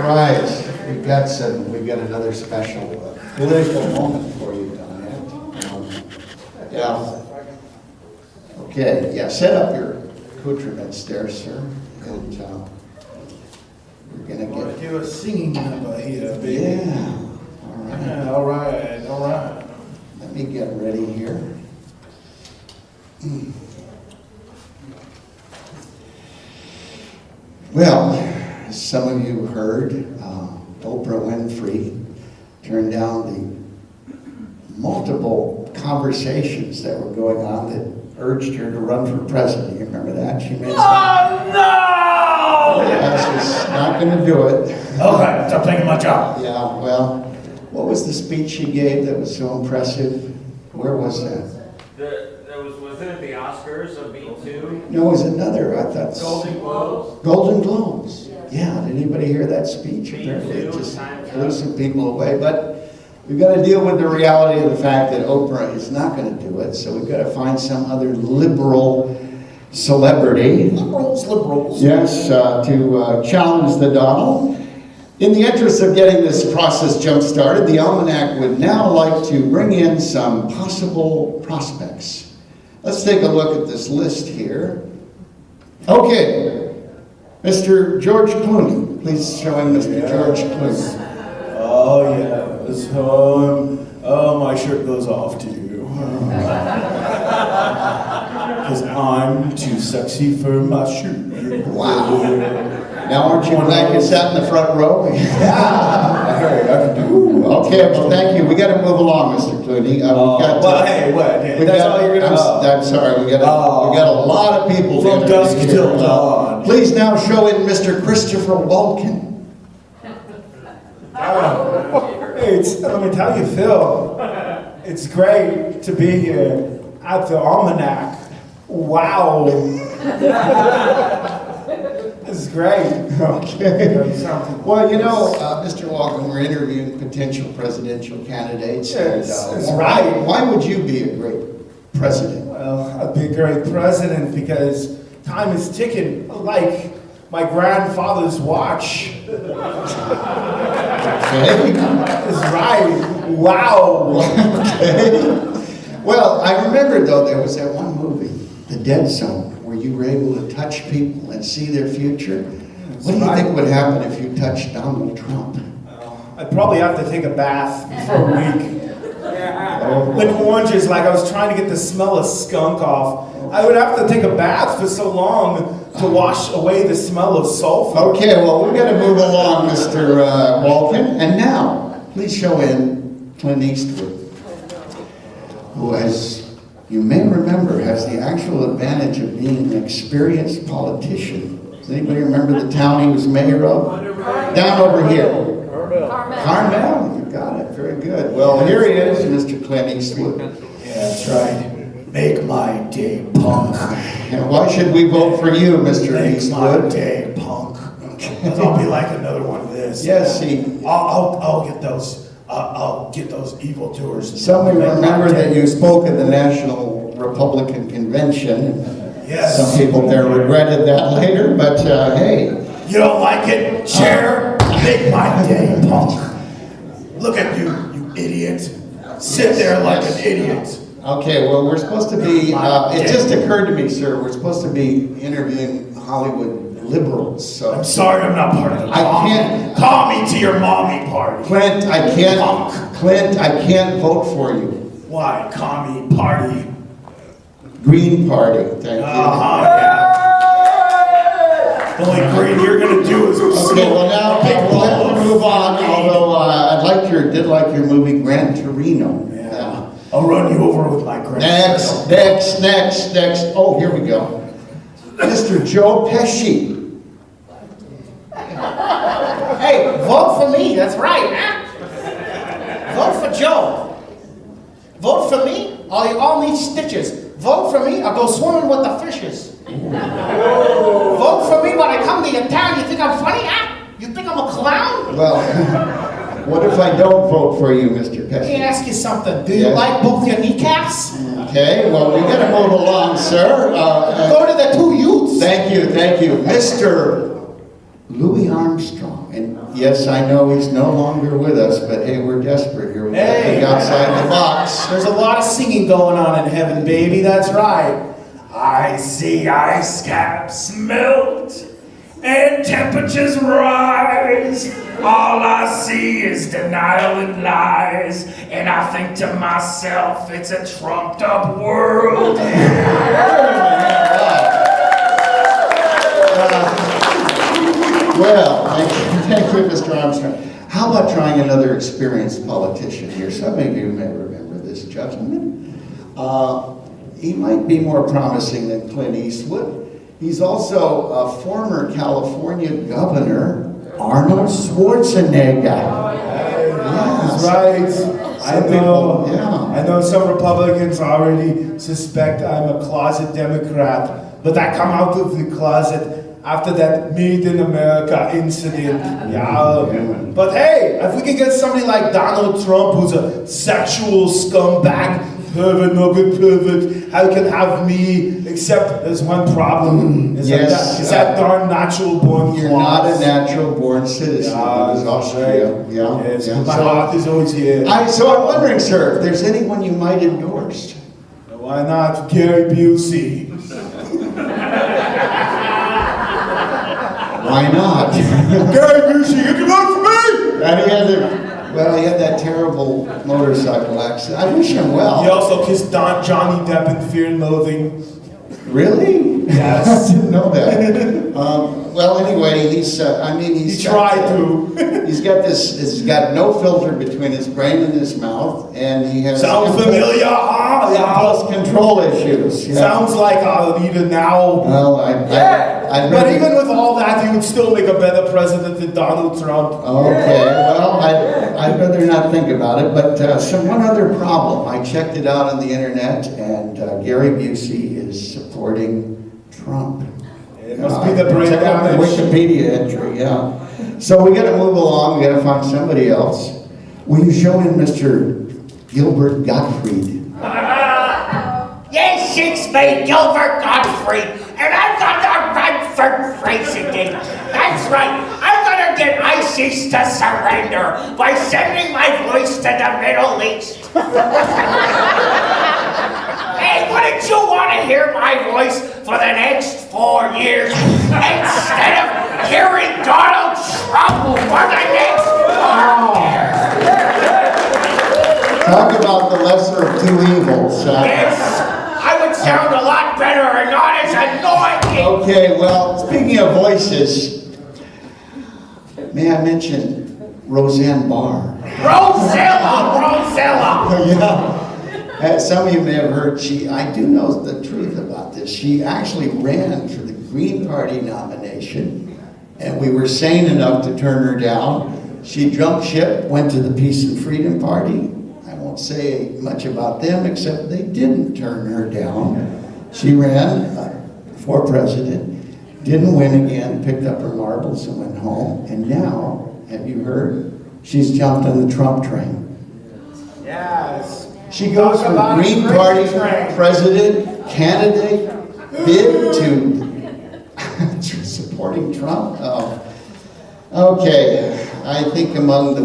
right, we've got another special political moment for you, Diane. Yeah. Okay, yeah, set up your accoutrements there, sir. And we're gonna get do a singing number here, baby. Yeah. All right. Let me get ready here. Well, as some of you heard, Oprah Winfrey turned down the multiple conversations that were going on that urged her to run for president. You remember that? She made Oh, no! Yeah, she's not going to do it. Okay, stop taking my job. Yeah, well, what was the speech she gave that was so impressive? Where was that? Was it the Oscars of Me Too? No, it was another, I thought. Golden Globes? Golden Globes. Yeah, did anybody hear that speech? Apparently it just blew some people away. But we've got to deal with the reality of the fact that Oprah is not going to do it. So we've got to find some other liberal celebrity. Liberals. Yes, to challenge the Donald. In the interest of getting this process jump-started, the Almanac would now like to bring in some possible prospects. Let's take a look at this list here. Okay, Mr. George Clooney. Please show him Mr. George Clooney. Oh, yeah. So, my shirt goes off to you. Because I'm too sexy for my shirt. Wow. Now, aren't you glad you sat in the front row? Yeah. Okay, well, thank you. We got to move along, Mr. Clooney. Hey, what? That's all you're going to I'm sorry. We got a lot of people from dusk till dawn. Please now show in Mr. Christopher Walken. Let me tell you, Phil, it's great to be here at the Almanac. Wow. This is great. Okay. Well, you know, Mr. Walken, we're interviewing potential presidential candidates. It's right. Why would you be a great president? Well, I'd be a great president because time is ticking like my grandfather's watch. Okay. That's right. Wow. Okay. Well, I remember, though, there was that one movie, The Dead Zone, where you were able to touch people and see their future. What do you think would happen if you touched Donald Trump? I'd probably have to take a bath for a week. With oranges, like I was trying to get the smell of skunk off. I would have to take a bath for so long to wash away the smell of sulfur. Okay, well, we've got to move along, Mr. Walken. And now, please show in Clint Eastwood, who, as you may remember, has the actual advantage of being an experienced politician. Does anybody remember the town he was mayor of? Down over here. Carmel. You got it. Very good. Well, here he is, Mr. Clint Eastwood. Yeah, that's right. Make my day, punk. And why should we vote for you, Mr. Make Eastwood? my day, punk. I'll be like another one of this. Yes, see. I'll get those. I'll get those evildoers. Some of you remember that you spoke at the National Republican Convention. Yes. Some people there regretted that later, but hey. You don't like it, Chair? Make my day, punk. Look at you, you idiot. Sit there like an idiot. Okay, well, we're supposed to be, it just occurred to me, sir, we're supposed to be interviewing Hollywood liberals, so. I'm sorry I'm not part of the I can't. Call me to your mommy party. Clint, I can't vote for you. Why? Commie party. Green Party, thank you. Yeah. The only green you're gonna do is Okay, well now, we'll have to move on, although did like your movie Gran Torino. Yeah. I'll run you over with my grand. Next. Oh, here we go. Mr. Joe Pesci. Hey, vote for me, that's right, huh? Vote for Joe. Vote for me, or you all need stitches. Vote for me, or go swimming with the fishes. Vote for me when I come to your town, you think I'm funny, huh? You think I'm a clown? Well, what if I don't vote for you, Mr. Let me Pesci? ask you something. Do you like both your kneecaps? Okay, well, we gotta move along, sir. Go to the two youths. Thank you. Mr. Louis Armstrong. And Yes, I know he's no longer with us, but hey, we're desperate here. We gotta think outside the box. There's a lot of singing going on in heaven, baby. That's right. I see ice caps melt and temperatures rise. All I see is denial and lies. And I think to myself, it's a trumped up world. Well, thank you, Mr. Armstrong. How about trying another experienced politician here? Some of you may remember this gentleman. He might be more promising than Clint Eastwood. He's also a former California governor, Arnold Schwarzenegger. That's right. I know some Republicans already suspect I'm a closet Democrat, but I come out of the closet after that Made in America incident. Yeah. But hey, if we can get somebody like Donald Trump, who's a sexual scumbag, pervert, no good pervert, how can have me? Except there's one problem. Is that darn natural born You're clause. not a natural born citizen. Yeah, It was Austria. right. Yeah. Yes, yeah. my heart is always here. So I'm wondering, sir, if there's anyone you might endorse. Why not Gary Busey? Why not? Gary Busey, you can vote for me! And he had that terrible motorcycle accident. I wish him well. He also kissed Johnny Depp in Fear and Loathing. Really? Yes. I didn't know that. Well, anyway, he tried to. He's got no filter between his brain and his mouth, and he has Sound familiar? Huh? impulse control issues. Yeah. Sounds like I'll need it now. Well, But even with all that, he would still make a better president than Donald Trump. Okay, well, I'd rather not think about it, but one other problem. I checked it out on the internet, and Gary Busey is supporting Trump. It must be the brain Check out the damage. Wikipedia entry, yeah. So we gotta move along, we gotta find somebody else. Will you show him Mr. Gilbert Gottfried? Yes, it's me, Gilbert Gottfried, and I'm gonna run for president. That's right, I'm gonna get ISIS to surrender by sending my voice to the Middle East. Hey, wouldn't you want to hear my voice for the next 4 years instead of hearing Donald Trump for the next 4 years? Talk about the lesser of two evils. Yes, I would sound a lot better and not as annoying. Okay, well, speaking of voices, may I mention Roseanne Barr? Rosella! Yeah. Some of you may have heard, I do know the truth about this. She actually ran for the Green Party nomination, and we were sane enough to turn her down. She jumped ship, went to the Peace and Freedom Party. I won't say much about them, except they didn't turn her down. She ran for president, didn't win again, picked up her marbles and went home, and now, have you heard? She's jumped on the Trump train. Yes. She goes from Green Party president candidate bid to supporting Trump. Oh. Okay, I think among the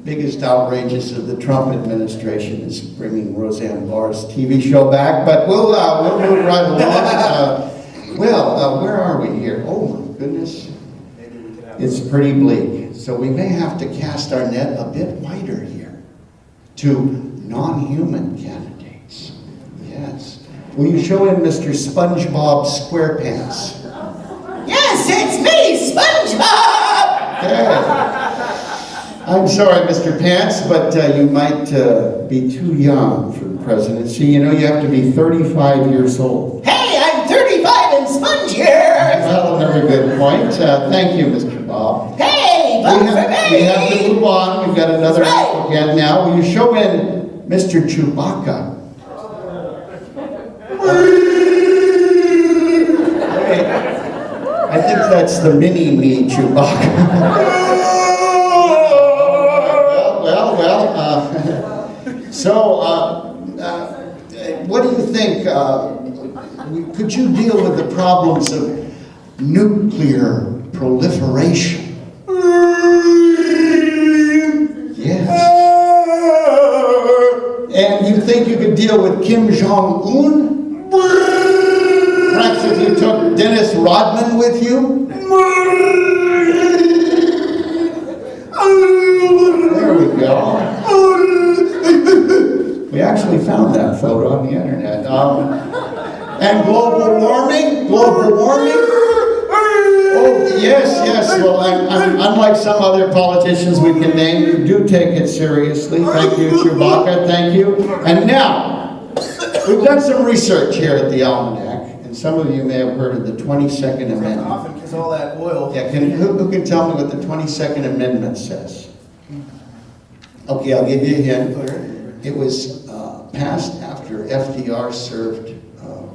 biggest outrages of the Trump administration is bringing Roseanne Barr's TV show back, but we'll move right along. Where are we here? Oh my goodness, it's pretty bleak. So we may have to cast our net a bit wider here to non-human candidates. Yes. Will you show him Mr. SpongeBob SquarePants? Yes, it's me, SpongeBob! Okay. I'm sorry, Mr. Pants, but you might be too young for the presidency. You know, you have to be 35 years old. Hey, I'm 35 and sponge here! Well, another good point. Thank you, Mr. Bob. Hey, vote for We have to me! move on. We've got another That's right. applicant now. Will you show in Mr. Chewbacca? Hey, I think that's the mini-me Chewbacca. What do you think? Could you deal with the problems of nuclear proliferation? think you could deal with Kim Jong-un? Perhaps if you took Dennis Rodman with you? There we go. We actually found that photo on the internet. And global warming? Global warming? Oh, yes. Well, unlike some other politicians we can name, you do take it seriously. Thank you, Chewbacca. Thank you. And now, we've done some research here at the Almanac, and some of you may have heard of the 22nd Amendment. Often because all that oil. Yeah, who can tell me what the 22nd Amendment says? Okay, I'll give you a hint. It was passed after FDR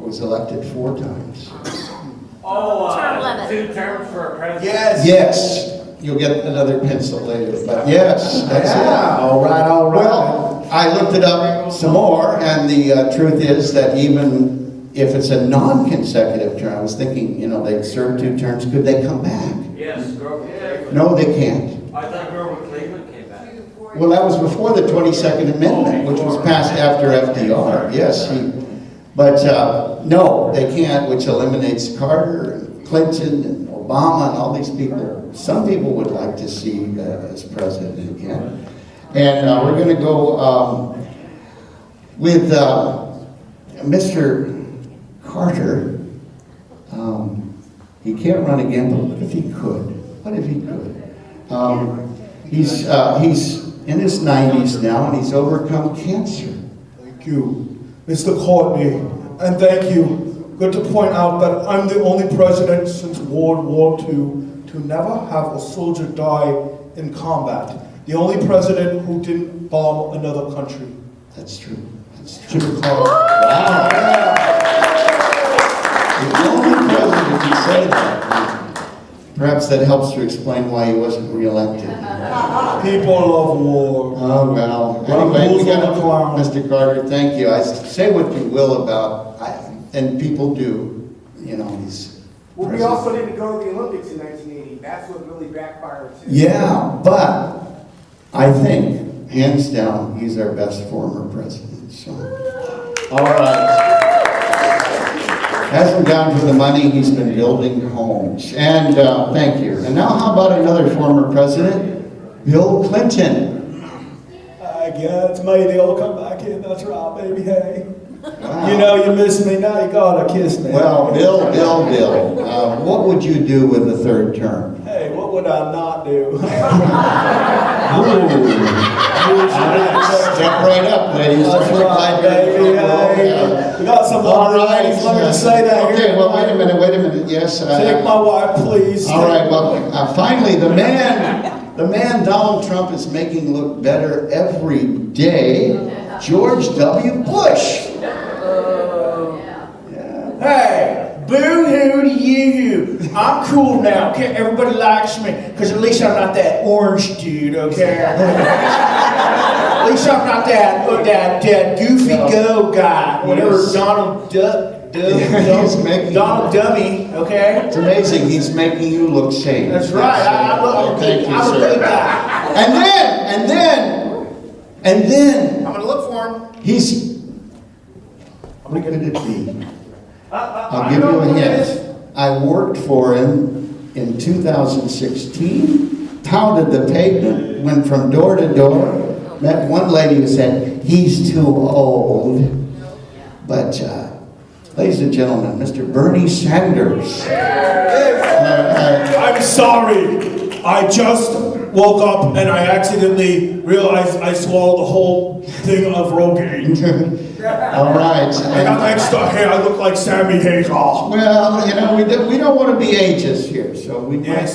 was elected 4 times. Oh, 2 terms for a president? Yes, you'll get another pencil later, but yes, that's it. All right. Well, I looked it up some more, and the truth is that even if it's a non-consecutive term, I was thinking, they'd serve 2 terms, could they come back? Yes, Grover Cleveland. No, they can't. I thought Grover Cleveland came back. Well, that was before the 22nd Amendment, which was passed after FDR. Yes, but no, they can't, which eliminates Carter and Clinton and Obama and all these people. Some people would like to see as president again. And we're going to go with Mr. Carter. He can't run again, but what if he could? What if he could? He's in his 90s now, and he's overcome cancer. Thank you, Mr. Courtney, and thank you. Good to point out that I'm the only president since World War II to never have a soldier die in combat. The only president who didn't bomb another country. That's true. That's true. Jimmy Carter. Wow. The only president who said that. Perhaps that helps to explain why he wasn't reelected. People love war. Oh, well. Anyway, we got Mr. Carter, thank you. I say what you will about, and people do, he's... Well, we also didn't go to the Olympics in 1980. That's what really backfired too. Yeah, but I think, hands down, he's our best former president. So, all right. Hasn't gone for the money, he's been building homes. And thank you. And now how about another former president, Bill Clinton? Yeah, it's me. They all come back in. That's right, baby. Hey. Wow. You miss me now. You gotta kiss me. Well, Bill, what would you do with the 3rd term? Hey, what would I not do? Step right up, ladies. That's right, baby. Hey. We got some All right. ladies. Let me say that. Okay, here. well, wait a minute. Yes. Take my wife, please. All right, well, finally, the man Donald Trump is making look better every day, George W. Bush. Hey, boo-hoo to you. I'm cool now, okay? Everybody likes me, because at least I'm not that orange dude, okay? At least I'm not that goofy go guy, whatever Donald Donald Dummy, okay? It's amazing, he's making you look sane. That's right, I'm a good guy. And then, I'm gonna look for him. what could it be? I'll give you a hint. I worked for him in 2016, pounded the pavement, went from door to door, met one lady who said, he's too old. But, ladies and gentlemen, Mr. Bernie Sanders. I'm sorry. I just woke up and I accidentally realized I swallowed the whole thing of Rogaine. All right. I got extra hair. I look like Sammy Hagar. Well, we don't want to be ageist here, so we're going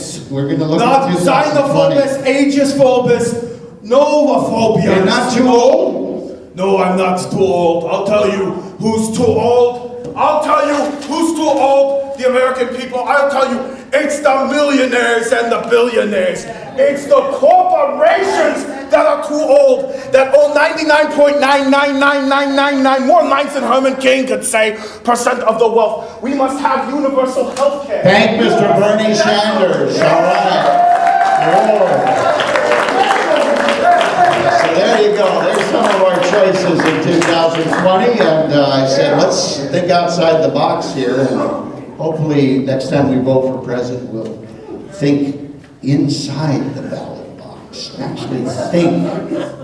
to look Not at 2020. xenophobus, ageist-phobus, novophobia. You're not too old? No, I'm not too old. I'll tell you who's too old. I'll tell you who's too old, the American people. I'll tell you, it's the millionaires and the billionaires. It's the corporations that are too old, that own 99.99999 more lives than Herman Cain could say % of the wealth. We must have universal health care. Thank Mr. Bernie Sanders. All right. Whoa. So there you go. There's some of our choices. places in 2020, and I said, let's think outside the box here, and hopefully next time we vote for president, we'll think inside the ballot box. Actually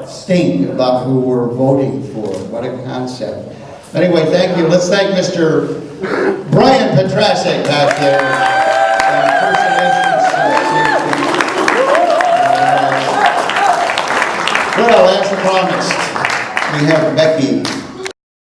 think about who we're voting for. What a concept. Anyway, thank you. Let's thank Mr. Brian Petrasek back there. Well, as promised, we have Becky